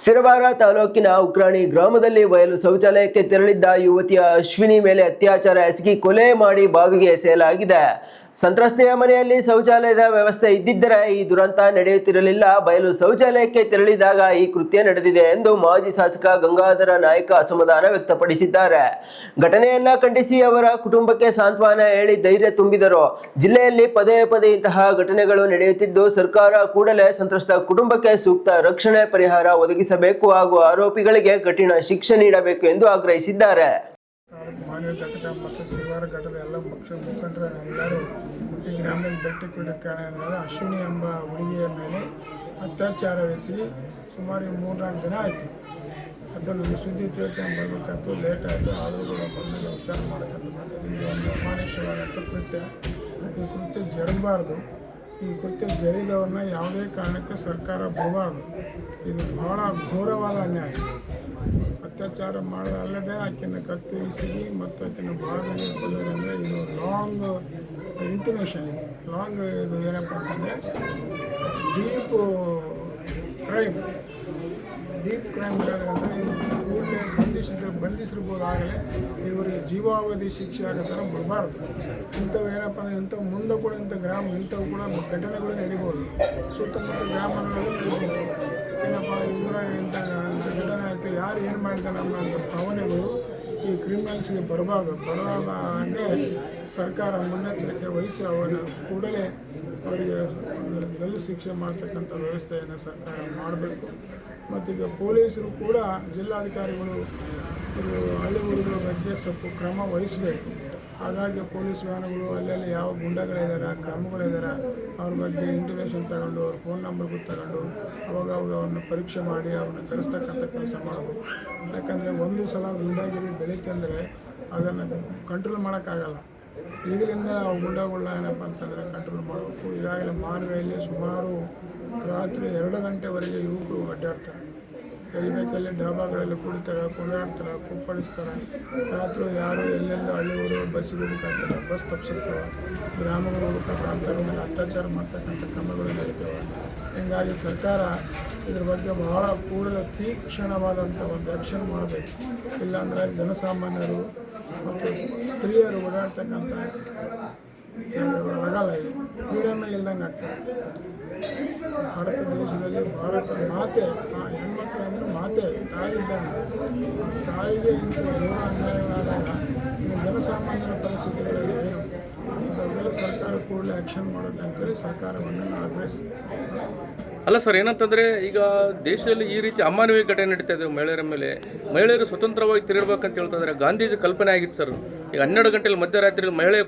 ಸಿರವಾರ ತಾಲೂಕಿನ ಉಕ್ರಾಣಿ ಗ್ರಾಮದಲ್ಲಿ ಬಯಲು ಶೌಚಾಲಯಕ್ಕೆ ತೆರಳಿದ್ದ ಯುವತಿಯ ಅಶ್ವಿನಿ ಮೇಲೆ ಅತ್ಯಾಚಾರ ಎಸಗಿ ಕೊಲೆ ಮಾಡಿ ಬಾವಿಗೆ ಎಸೆಯಲಾಗಿದೆ. ಸಂತ್ರಸ್ತೆಯ ಮನೆಯಲ್ಲಿ ಶೌಚಾಲಯದ ವ್ಯವಸ್ಥೆ ಇದ್ದಿದ್ದರೆ ಈ ದುರಂತ ನಡೆಯುತ್ತಿರಲಿಲ್ಲ. ಬಯಲು ಶೌಚಾಲಯಕ್ಕೆ ತೆರಳಿದಾಗ ಈ ಕೃತ್ಯ ನಡೆದಿದೆ ಎಂದು ಮಾಜಿ ಶಾಸಕ ಗಂಗಾಧರ ನಾಯಕ ಅಸಮಾಧಾನ ವ್ಯಕ್ತಪಡಿಸಿದ್ದಾರೆ. ಘಟನೆಯನ್ನ ಖಂಡಿಸಿ ಅವರ ಕುಟುಂಬಕ್ಕೆ ಸಾಂತ್ವನ ಹೇಳಿ ಧೈರ್ಯ ತುಂಬಿದರು. ಜಿಲ್ಲೆಯಲ್ಲಿ ಪದೇ ಪದೇ ಇಂತಹ ಘಟನೆಗಳು ನಡೆಯುತ್ತಿದ್ದು, ಸರ್ಕಾರ ಕೂಡಲೇ ಸಂತ್ರಸ್ತ ಕುಟುಂಬಕ್ಕೆ ಸೂಕ್ತ ರಕ್ಷಣೆ ಪರಿಹಾರ ಒದಗಿಸಬೇಕು ಹಾಗೂ ಆರೋಪಿಗಳಿಗೆ ಕಠಿಣ ಶಿಕ್ಷೆ ನೀಡಬೇಕು ಎಂದು ಆಗ್ರಹಿಸಿದ್ದಾರೆ. ಮಾನವ ಘಟಕ ಮತ್ತು ಸಿಲ್ವಾರ ಘಟಕದ ಎಲ್ಲ ಮುಖಂಡರೆಲ್ಲರೂ ಈ ಗ್ರಾಮದ ಭೇಟಿ ಕೊಡೋಕ್ಕೆ ಕಾರಣ ಅಶ್ವಿನಿ ಎಂಬ ಹುಡುಗಿಯ ಮೇಲೆ ಅತ್ಯಾಚಾರವೆಸಿ ಸುಮಾರು 3-4 ದಿನ ಆಯಿತು. ಅದು ನಮ್ಮ ಸುದ್ದಿ ತಿಳ್ಕೊಂಡು ಬರಬೇಕಾಯ್ತು, ಲೇಟ್ ಆಯಿತು. ಆದರೂ ಕೂಡ ಬಂದು ವಿಚಾರ ಮಾಡೋಕ್ಕಂತ ಬಂದಿದ್ದು ಒಂದು ಅಮಾನುಷ್ಯವಾದಂಥ ಕೃತ್ಯ. ಈ ಕೃತ್ಯ ಜರಗಬಾರ್ದು. ಈ ಕೃತ್ಯ ಜರಿದವ್ರನ್ನ ಯಾವುದೇ ಕಾರಣಕ್ಕೆ ಸರ್ಕಾರ ಬಿಡಬಾರ್ದು. ಇದು ಬಹಳ ಘೋರವಾದ ಅನ್ಯಾಯ. ಅತ್ಯಾಚಾರ ಮಾಡೋದಲ್ಲದೆ ಆಕೆಯನ್ನು ಕತ್ತು ಇಸಿಗಿ ಮತ್ತು ಆಕೆಯನ್ನು ಬಾವಿಗೆ ಕೊಲ್ಲೋದಂದರೆ ಇದು ಲಾಂಗ್ ಇಂಟಿಮೇಷನ್. ಇದು ಲಾಂಗ್ ಇದು ಏನಪ್ಪ ಅಂತಂದರೆ ಡೀಪ್ ಕ್ರೈಮ್ ಇರೋದ್ರಿಂದ ಇವರು ಕೂಡಲೇ ಬಂಧಿಸಿರ್ಬೋದು. ಆಗಲೇ ಇವರಿಗೆ ಜೀವಾವಧಿ ಶಿಕ್ಷೆ ಆಗೋ ಥರ ಬಿಡಬಾರ್ದು. ಇಂಥವು ಏನಪ್ಪ ಅಂದರೆ ಇಂಥವು ಮುಂದೆ ಕೂಡ ಇಂಥವು ಕೂಡ ಘಟನೆಗಳು ನಡೀಬೋದು. ಸುತ್ತಮುತ್ತ ಗ್ರಾಮಗಳಲ್ಲಿ ಏನಪ್ಪ ಇವರ ಇಂಥ ಘಟನೆ ಆಯಿತು, ಯಾರು ಏನು ಮಾಡಿದ್ದಾನೆ ಅನ್ನೋಂಥ ಭಾವನೆಗಳು ಈ ಕ್ರಿಮಿನಲ್ಸ್ಗೆ ಬರಬಾರ್ದು. ಅಂದರೆ ಸರ್ಕಾರ ಮುನ್ನೆಚ್ಚರಿಕೆ ವಹಿಸಿ ಅವನ ಕೂಡಲೇ ಅವರಿಗೆ ಗಲ್ಲು ಶಿಕ್ಷೆ ಮಾಡ್ತಕ್ಕಂಥ ವ್ಯವಸ್ಥೆಯನ್ನು ಸರ್ಕಾರ ಮಾಡಬೇಕು. ಮತ್ತೀಗ ಪೊಲೀಸರು ಕೂಡ ಜಿಲ್ಲಾಧಿಕಾರಿಗಳು ಇದು ಹಳ್ಳಿ ಊರುಗಳ ಬಗ್ಗೆ ಸ್ವಲ್ಪ ಕ್ರಮ ವಹಿಸಬೇಕು. ಹಾಗಾಗಿ ಪೊಲೀಸ್ ವ್ಯಾನ್ಗಳು ಅಲ್ಲೆಲ್ಲಿ ಯಾವ ಗುಂಡಗಳಿದ್ದಾರೆ, ಕ್ರಮಗಳಿದ್ದಾರೆ, ಅವ್ರ ಬಗ್ಗೆ ಇಂಟಿಮೇಷನ್ ತಗೊಂಡು ಅವ್ರ ಫೋನ್ ನಂಬರ್ಗಳು ತಗೊಂಡು ಅವಾಗ ಅವ್ರನ್ನ ಪರೀಕ್ಷೆ ಮಾಡಿ ಅವ್ರನ್ನ ಕರೆಸ್ತಕ್ಕಂಥ ಕೆಲಸ ಮಾಡಬೇಕು. ಯಾಕಂದರೆ ಒಂದು ಸಲ ಗುಂಡಾಗಿರಿ ಬೆಳೀತೆ ಅಂದರೆ ಅದನ್ನು ಕಂಟ್ರೋಲ್ ಮಾಡೋಕ್ಕಾಗಲ್ಲ. ಈಗಲಿಂದ ನಾವು ಗುಂಡಗಳನ್ನ ಏನಪ್ಪ ಅಂತಂದರೆ ಕಂಟ್ರೋಲ್ ಮಾಡಬೇಕು. ಈಗಾಗಲೇ ಮಾನವಿಯಲ್ಲಿ ಸುಮಾರು ರಾತ್ರಿ 2 ಗಂಟೆವರೆಗೆ ಯುವಕರು ಅಡ್ಡಾಡ್ತಾರೆ. ಎಲ್ಲಿ ಬೇಕಲ್ಲಿ ಡಾಬಾಗಳಲ್ಲಿ ಕುಡಿತಾರೆ, ಕುಣಿಯಾಡ್ತಾರೆ, ಕುಪ್ಪಳಿಸ್ತಾರೆ. ರಾತ್ರಿ ಯಾರು ಎಲ್ಲೆಲ್ಲ ಹಳ್ಳಿ ಊರು ಬಸ್ಸಿಗೆ ಹೋಗ್ಬೇಕಾಗ್ತದೆ, ಬಸ್ ತಪ್ಪಿಸಿರ್ತವೆ. ಗ್ರಾಮಗಳು ಹುಡುಕಾಟ ಅಂತರ ಮೇಲೆ ಅತ್ಯಾಚಾರ ಮಾಡ್ತಕ್ಕಂಥ ಕ್ರಮಗಳು ನಡೀತವೆ. ಹೀಗಾಗಿ ಸರ್ಕಾರ ಇದ್ರ ಬಗ್ಗೆ ಬಹಳ ಕೂಡಲೇ ತೀಕ್ಷ್ಣವಾದಂಥ ಒಂದು ಆ್ಯಕ್ಷನ್ ಮಾಡಬೇಕು. ಇಲ್ಲಾಂದರೆ ಜನಸಾಮಾನ್ಯರು ಮತ್ತು ಸ್ತ್ರೀಯರು ಓಡಾಡ್ತಕ್ಕಂಥ ಆಗಲ್ಲ. ಇದು ಫ್ರೀಡಮ್ಮೇ ಇಲ್ದಂಗೆ ಆಗ್ತದೆ. ಭಾರತ ದೇಶದಲ್ಲಿ ಭಾರತ ಮಾತೆ, ಆ ಹೆಣ್ಮಕ್ಳು ಅಂದರೆ ಮಾತೆ, ತಾಯಿ ಇದ್ದಂಗೆ. ತಾಯಿಗೆ ಇಂಥ ಘೋರ ಅನ್ಯಾಯಗಳಾದಾಗ ಇನ್ನು ಜನಸಾಮಾನ್ಯರ ಪರಿಸ್ಥಿತಿಗಳಲ್ಲಿ ಏನು ಇಂಥವೆಲ್ಲ ಸರ್ಕಾರ ಕೂಡಲೇ ಆ್ಯಕ್ಷನ್ ಮಾಡೋದಂತೇಳಿ ಸರ್ಕಾರವನ್ನು ಆಗ್ರಹಿಸ್ತೀವಿ. ಅಲ್ಲ ಸರ್, ಏನಂತಂದರೆ ಈಗ ದೇಶದಲ್ಲಿ ಈ ರೀತಿ ಅಮಾನವೀಯ ಘಟನೆ ನಡೀತಾ ಇದೆ ಮಹಿಳೆಯರ ಮೇಲೆ. ಮಹಿಳೆಯರು ಸ್ವತಂತ್ರವಾಗಿ ತಿರುಗಬೇಕಂತ ಹೇಳ್ತಾ ಇದ್ದಾರೆ. ಗಾಂಧೀಜಿ ಕಲ್ಪನೆ ಆಗಿತ್ತು ಸರ್. ಈಗ 12 ಗಂಟೆಯಲ್ಲಿ ಮಧ್ಯರಾತ್ರಿಯಲ್ಲಿ ಮಹಿಳೆಯ